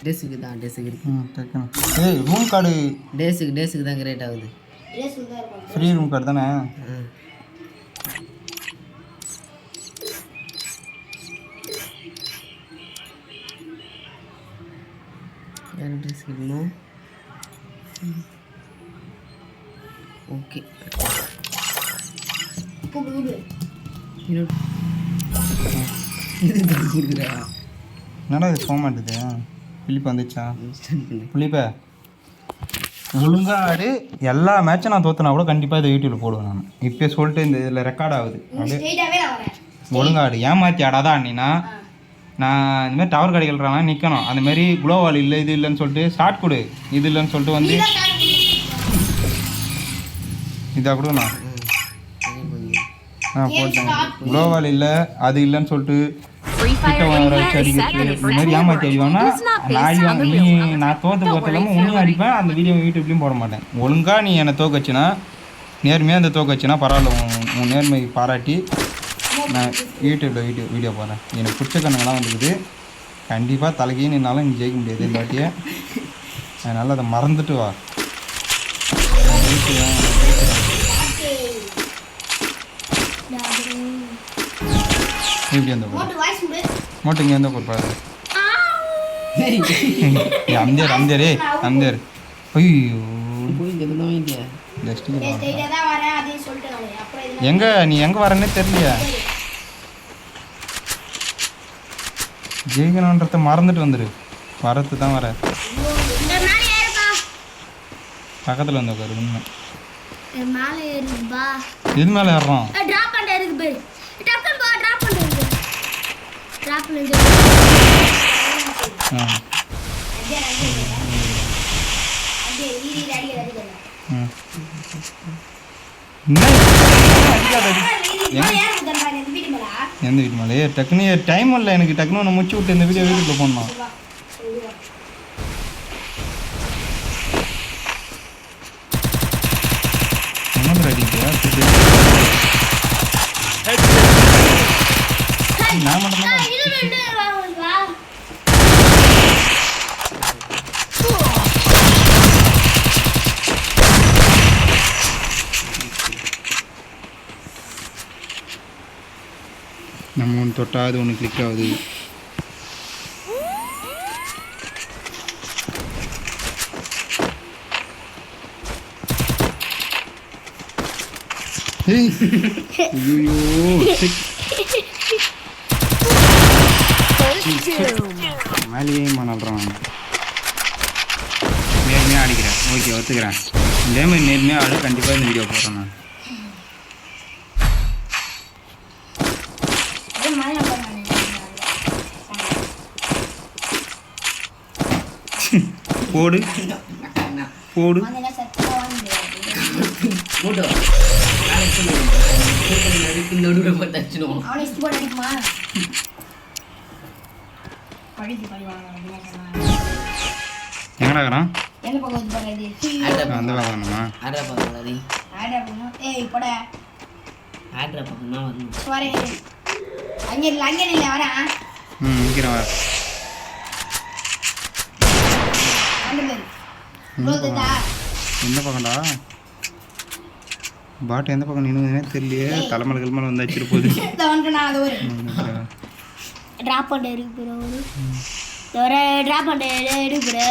டேஸுக்கு தான் டேஸுக்கு ஏய் ரூம் கார்டு டேஸுக்கு தான் கிரேட் ஆகுது. ஃப்ரீ ரூம் கார்டு தானே? யார் ட்ரெஸ் இருக்கணும்? ஓகே என்னடா இது போக மாட்டேது? பிலிப் வந்துச்சா? பிலிப்பே ஒழுங்கா ஆடு. எல்லா மேட்சும் நான் தோத்துனா கூட கண்டிப்பாக இதை யூடியூப்ல போடுவேன். நான் இப்போயே சொல்லிட்டு இந்த இதில் ரெக்கார்ட் ஆகுது. அப்படியே ஒழுங்காடு ஏமாற்றி ஆடாதான் அண்ணினா நான் இந்த மாதிரி டவர் கடைகள்றாங்க நிற்கணும். அந்தமாரி குளோவால் இல்லை இது இல்லைன்னு சொல்லிட்டு ஷார்ட் கொடு, இது இல்லைன்னு சொல்லிட்டு வந்து இதாக கொடுங்கண்ணா. போட்டேன் குளோவால் இல்லை அது இல்லைன்னு சொல்லிட்டு அடிக்கிறது இந்த மாதிரி ஏமாற்றி அடிவாங்கன்னா நான் தோற்று போகிறது இல்லாமல் உன்னையும் அடிப்பேன். அந்த வீடியோ யூடியூப்லேயும் போட மாட்டேன். ஒழுங்காக நீ என்னை தோக்க வச்சுனா நேர்மையாக அந்த தோக்க வச்சுனா பரவாயில்ல. உன் நேர்மை பாராட்டி நான் யூடியூப்பில் வீடியோ போடுறேன். எனக்கு பிடிச்ச கண்ணுங்கெல்லாம் வந்துக்குது. கண்டிப்பாக தலைக்கே நின்னாலும் நீ ஜெயிக்க முடியாது இந்த வாட்டியை. அதனால் அதை மறந்துட்டு வா. இப்படி அந்த மோட்டு இங்கே வந்து கொடுப்பாரு. அந்தேர் அந்தேர் ஐயோ எங்கே நீ எங்கே வரேன்னே தெரியலையா? ஜெயிக்கணுன்றத மறந்துட்டு வந்துடு. வரத்து தான் வர பக்கத்தில் வந்து உட்காரு. உண்மை இது மேலே ஏறுறோம். எந்த வீட்டு மேலே டக்குனு டைம் இல்லை எனக்கு. டக்குனு ஒன்று முடிச்சு விட்டு இந்த வீடியோ வீட்டுக்குள்ள போடணும். நான் மட்டும் நம்ம ஒன்று தொட்டாது ஒன்று கிளிக் ஆகுது. மேலேயே நல்றான். நேர்மையாக அடிக்கிறேன். ஓகே ஒத்துக்கிறேன். இதே மாதிரி நேர்மையாக ஆடு. கண்டிப்பாக இந்த வீடியோ போடுறேன் நான். போடு போடு எங்கடாக்குறான்? அந்த எந்த பக்கம்டா பாட்டு? எந்த பக்கம் நின்னுதுன்னே தெரியலையே. தலைமலை கிளமலை வந்து வச்சிரு போகுது. ட்ராப் பண்ண இருக்கு ஒரு ட்ராப் பண்ண இருக்கு.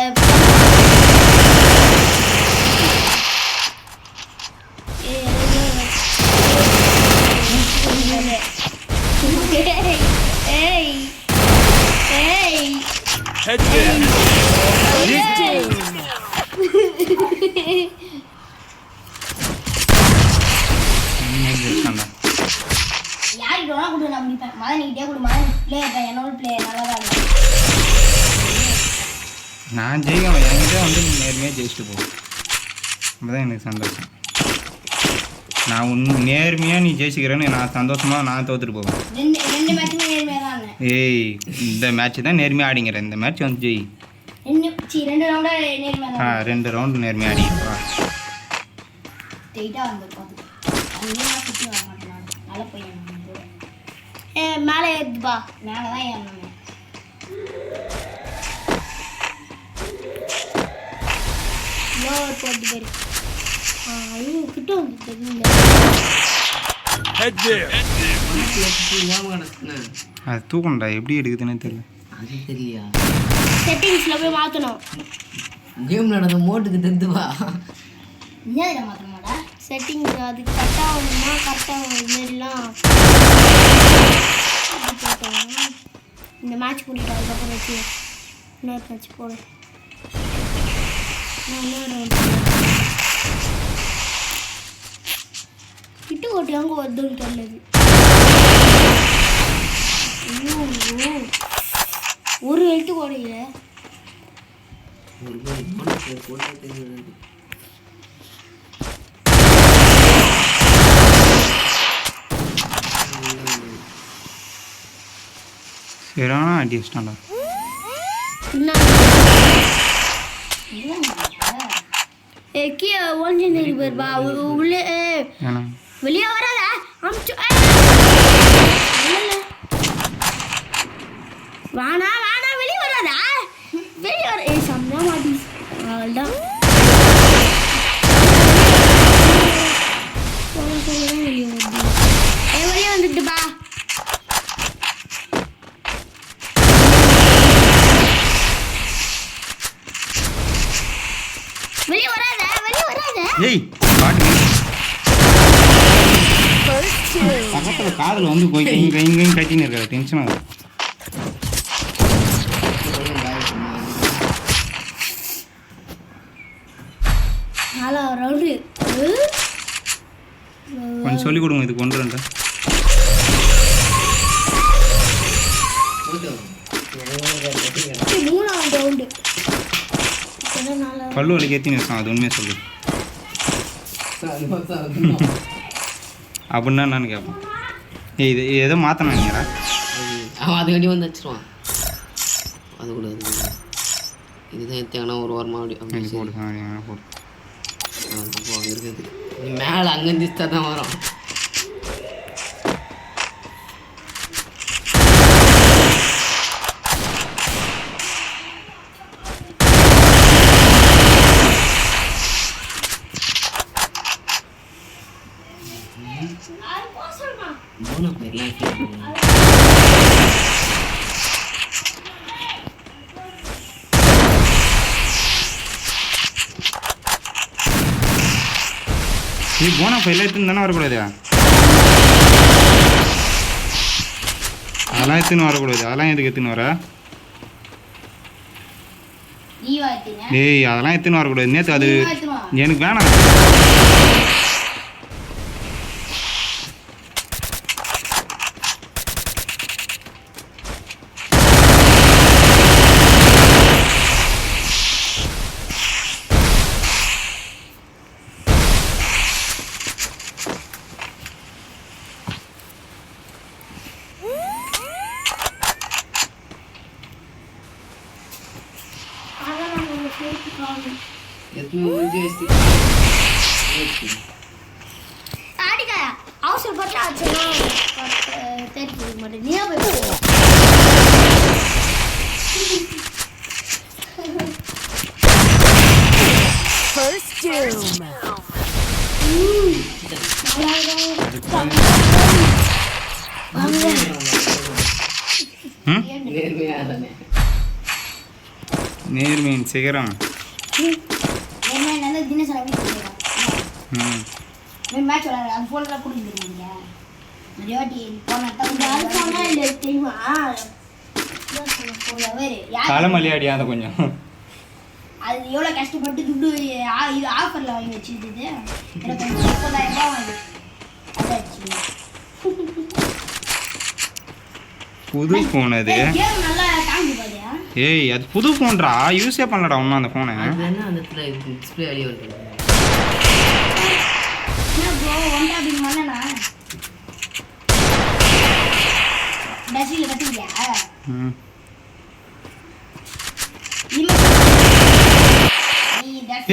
நான் ஜெயிக்கணும். என்கிட்ட வந்து நேர்மையாக ஜெயிச்சுட்டு போகும். அப்போதான் எனக்கு சந்தோஷம். நான் நேர்மையாக நீ ஜெயிச்சுக்கிறேன்னு நான் சந்தோஷமாக நான் தோத்துட்டு போவேன். ஏய் இந்த மேட்ச் தான் நேர்மையாக ஆடிங்கிறேன். இந்த மேட்ச் வந்து ஜெய். 2 ரவுண்டு நேர்மையாக ஆடிக்கிறா. மேலே ஏறுதுப்பா. மேலே தான் ஏறணும். ஒரு போட்டு பேர் ஐயோ கிட்ட வந்து அது தூக்கணும்டா, எப்படி எடுக்குதுன்னே தெரியல. அது தெரியலையா? செட்டிங்ஸில் போய் மாற்றணும். கேம் நடந்த மோட்டுக்கு தெரிந்து வா. என்ன மாற்றமாடா செட்டிங்ஸ் அது கரெக்டாக ஆகணும்னா கரெக்டாக இதுமாரிலாம் இந்த மேட்ச் பண்ணிட்டு அதுக்கப்புறம் வச்சு இன்னொரு மேட்ச் போடு. கிட்டு ஓட்டி அங்கே வருதுன்னு தெரியலது. ஒரு எழுத்து ஓடையில சரியான அடி வச்சிட்டான்டா. கீழே ஒழிஞ்சு போயிருப்பா உள்ளே ஏன்னா வெளியே வராத அமிச்சு வானா வானா வெளியே வராதா வெளியே வர சம்மா மாட்டி அவ்வளோதான் வெளியே வருது. வெளியே வந்துட்டுப்பா. வெளியே வராத வெளியே வராத. ஏய் பாட்டு பக்கத்தில் காதில் வந்து போய் இங்கேயும் கட்டின்னு இருக்காது, டென்ஷன் ஆகுது. நாலா ரவுண்டு கொஞ்சம் சொல்லிக் கொடுங்க, இது கொண்டு ரெண்டா. மூணாவது ரவுண்டு பல்லு வலிக்கு ஏற்றி நிறுத்தம், அது உண்மையாக சொல்லு. அப்படின்னா நான் கேட்பேன். ஏய் இது எதோ மாற்றணும் நீங்களா? அவன் அது கட்டி வந்து வச்சிருவான். அது கூட இதுதான் எத்தேங்கன்னா ஒரு வாரமாக அப்படி அப்படி போடு போடு. அதுக்கப்புறம் அங்கே இருக்குது நீ மேலே அங்கேருந்து தான் வரும். நீ போனா ஃபைல் எடுத்துன்னு தானே வரக்கூடாது, அதெல்லாம் எடுத்துன்னு வரக்கூடாது. அதெல்லாம் எதுக்கு எடுத்துன்னு வர? ஏய் அதெல்லாம் எடுத்துன்னு வரக்கூடாது. நேற்று அது எனக்கு வேணாம். அவசரப்பட்டு ஆச்சுன்னா தெரிஞ்சு மாட்டேன். நீயா போய் நேர்மையின் சிகரம். மேட்ச் விளையாடு அந்த ஃபோனில் கொடுத்துருக்கீங்க நிறைய வாட்டி போனால் தெரியுமா தலைமலையாடி அதை கொஞ்சம் அது எவ்வளோ கஷ்டப்பட்டு துட்டு இது ஆஃபரில் வாங்கி வச்சுக்கிட்டு எனக்கு 30,000 வாங்கி புது ஃபோன் அது. நல்லா காமிச்சு பாத்தியா? ஏய் அது புது ஃபோன்ரா, யூஸே பண்ணலடா ஒன்றும் அந்த ஃபோனை. அந்த டிஸ்பிளே வெளியே வருது.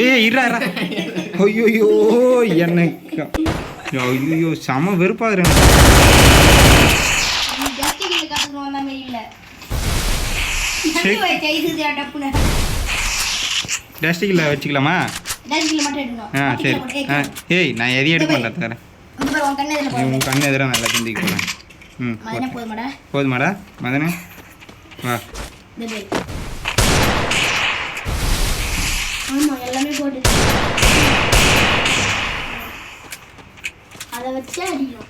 ஏய் இருடா ஐயோ எனக்கு ஐயோ செம வெறுப்பாது. டஸ்டிக்கில் வச்சுக்கலாமா? டஸ்ட்பின்ல மட்டும் எடுக்கணும். ஆ சரி. ஆ ஏய் நான் எதையும் எடுக்க மாட்டேன் தரேன். இங்க பாரு உன் கண்ணு இதுல போடு. உன் கண்ணு எதிராக நல்லா திண்டிக்கு போகிறேன். ம் மதனே போதுமாடா? போதுமாடா மதனே வா. இந்த பேர். ஆமா எல்லாமே போட்டு. அத வச்சு அடிக்கணும்.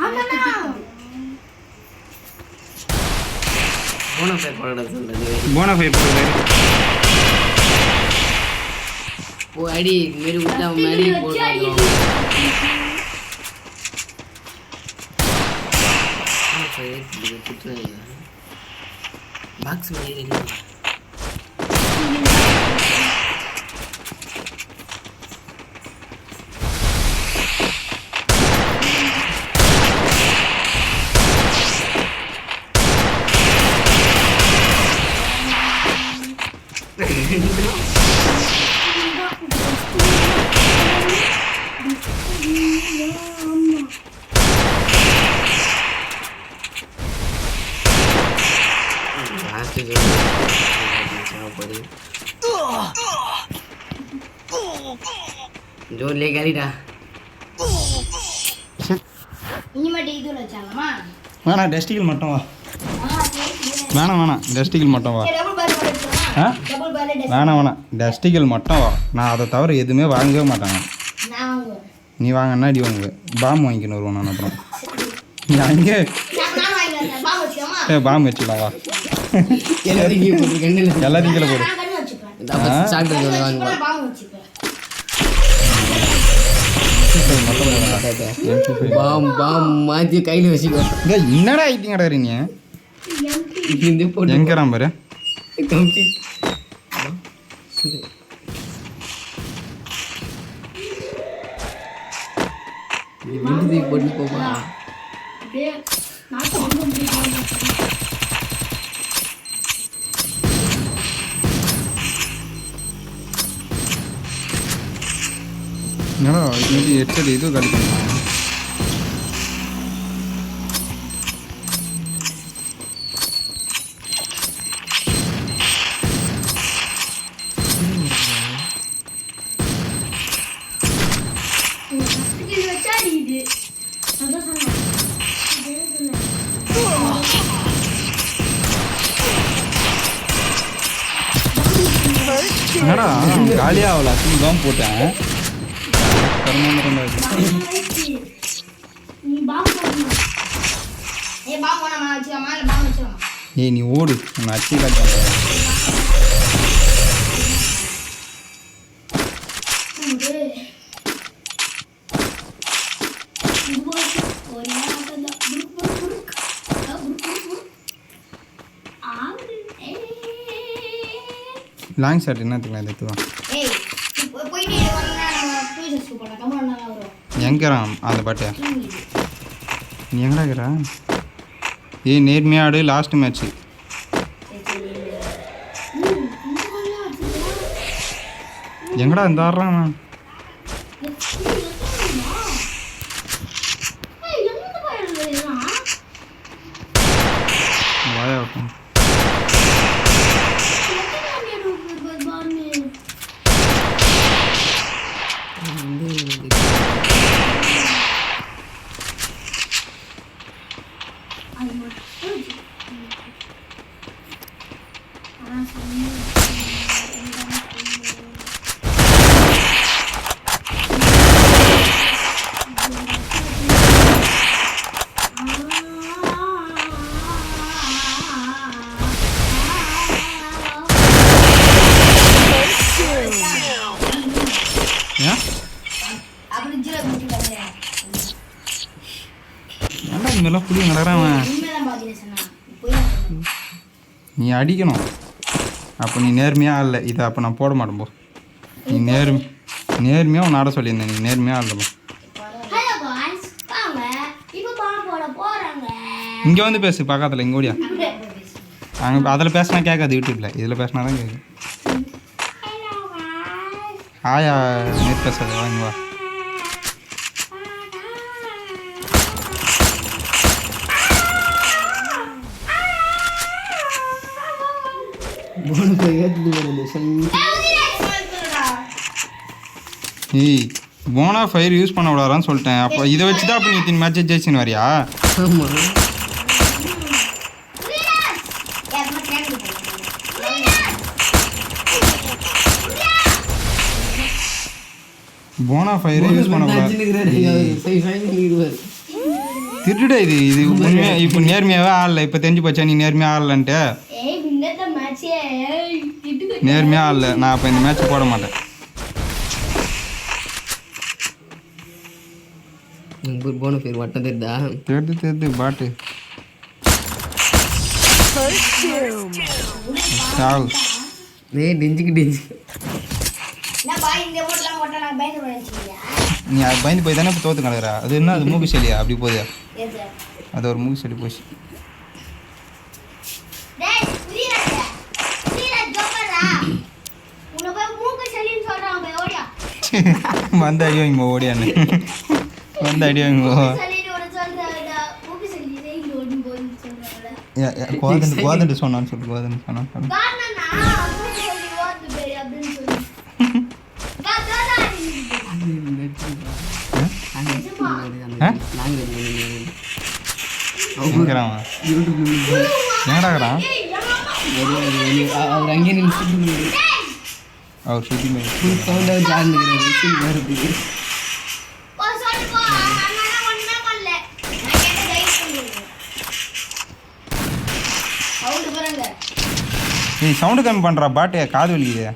ஆமாண்ணா. போனஃபைட் போடா சொல்றது. போனஃபைட் போடுறது ஓ அடி மேரி விட்டா மேரி போடுறாங்க. பாக்ஸ் மேரி ரெடி. जो ले गलीडा இனிமேட்டு இதுல வச்சாங்கம்மா. வேணாம் டஸ்டிகள் மட்டும் வா. வேணாம் டஸ்டிகள் மட்டும் வா. Double bar போடுறோமா? ஆ டபுள் பார் வேணாம் டஸ்டிகள் மட்டும் வா. நான் அதை தவிர எதுவுமே வாங்கவே மாட்டாங்க. நான் வாங்குவேன். நீ வாங்கன்னா அடி வாங்குவேன். பாம் வாங்கிக்கணும் வருவோம் நான் அப்புறம். நீ அங்கே நான் வாங்குறேன். பாம்பு வச்சுக்கோமா? பாம் வச்சுக்கலாம் வா. எல்லாத்தையும் போட்டு கண்ணில் எல்லாத்தையும் கீழே போடு. நான் கண்ணு வச்சுப்பேன். சாப்பிட்டு வாங்க பாம்பு வச்சுப்பேன். பாம் பாம் மாற்றி கையில் வச்சுக்கோ. என்னடா ஆயிட்டீங்கடா நீ இந்த போட்டு எங்கிறான் பாரு. கம்பி வீட்டுக்கு போட்டு போப்பா. அப்படியே நாட்டு வந்து என்னடா இது ஹெட்செட் இது கிடைக்குமா? என்னடா காலியாக அவ்வளோ அசிங்க தான் போட்டேன். ஏய் நீ ஓடு உன்னை அச்சி காட்டி லாங் ஷாட் என்னத்துக்கலாம் இந்த எடுத்துவான். எங்கிறான் அந்த பாட்டு? நீ எங்கடா இருக்கிறா? ஏய் நேர்மையாடு லாஸ்ட் மேட்ச்சு. எங்கடா இந்த ஆடுறான்? வாயா வைப்போம். ஏன்டா இங்கெல்லாம் புளி நடக்கிறான்? நீ அடிக்கணும். அப்போ நீ நேர்மையாக இல்லை இதை அப்போ நான் போட மாட்டேன் போ. நீ நேர்மையாக உன்னை ஆட சொல்லியிருந்தேன். நீ நேர்மையாக இல்லைப்போ. இங்கே வந்து பேசு பக்கத்தில் இங்கே ஓடியா. அங்கே அதில் பேசினா கேட்காது யூடியூப்பில். இதில் பேசினா தான் கேட்குது. ஆயா நேர் பேசாது வாங்க வா. ஏய் போனா ஃபயர் யூஸ் பண்ண விடாதான்னு சொல்லிட்டேன். அப்போ இதை வச்சு தான் அப்போ நீ இத்தனை மேட்ச் ஜெயிச்சின்னு வரியா? ஆமாம் போனா ஃபயர் யூஸ் பண்ண கூடாது. திருடுடா இது இது உண்மையா இப்போ நேர்மையாகவே ஆடல. இப்போ தெரிஞ்சு போச்சா நீ நேர்மையாக ஆடலன்ட்டு? நேர்மையாக ஆடல. நான் அப்போ இந்த மேட்ச்சை போட மாட்டேன். போன பேர் வட்டம் தெரியுதா? தெரிது பாட்டு சாவு. நீ அது பயந்து போய் தானே இப்போ தோற்று கிடக்குறா. அது என்ன அது மூக்கு செடியா அப்படி போகுது? அது ஒரு மூக்கு செடி போச்சு. வந்து அடி வாங்கி ஓடியான்னு வந்து அடி வாங்கி கோதண்டு சொன்னான்னு சொல்லு. கோதண்டு சொன்னான்னு சொல்லு. எங்கடாக்கிறான் அவர் அங்கே நின்று அவர் சுற்றி சவுண்டாக ஜாலிக்கிறேன் வருது. ஏய் சவுண்டு கம்மி பண்ணுறா பாட்டு காது வலிக்குது.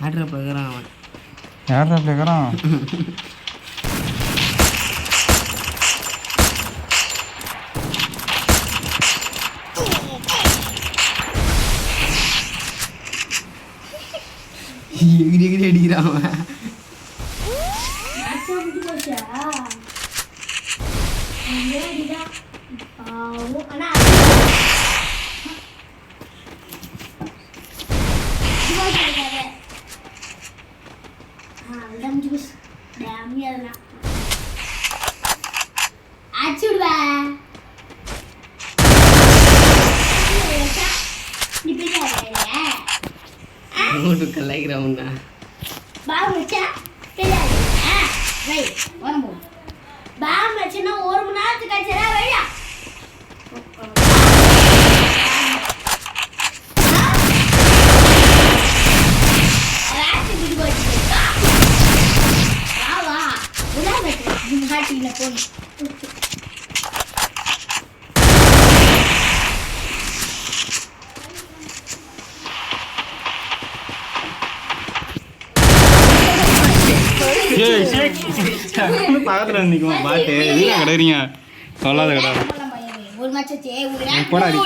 ஆட்ரா பார்க்குறான் அவன். யாரா கேட்குறான்? எகிரி எகிரி அடிக்கிறான் அவன். கலாய்க்கிறான் ஒரு மணி நேரத்துக்கு ஆச்சுடா வெளியா பக்கத்தில் இருந்துக்குமா பாட்டு வீணா கிடைக்கிறீங்க சொல்லாத கடை ஒரு மேட்ச் போடாது.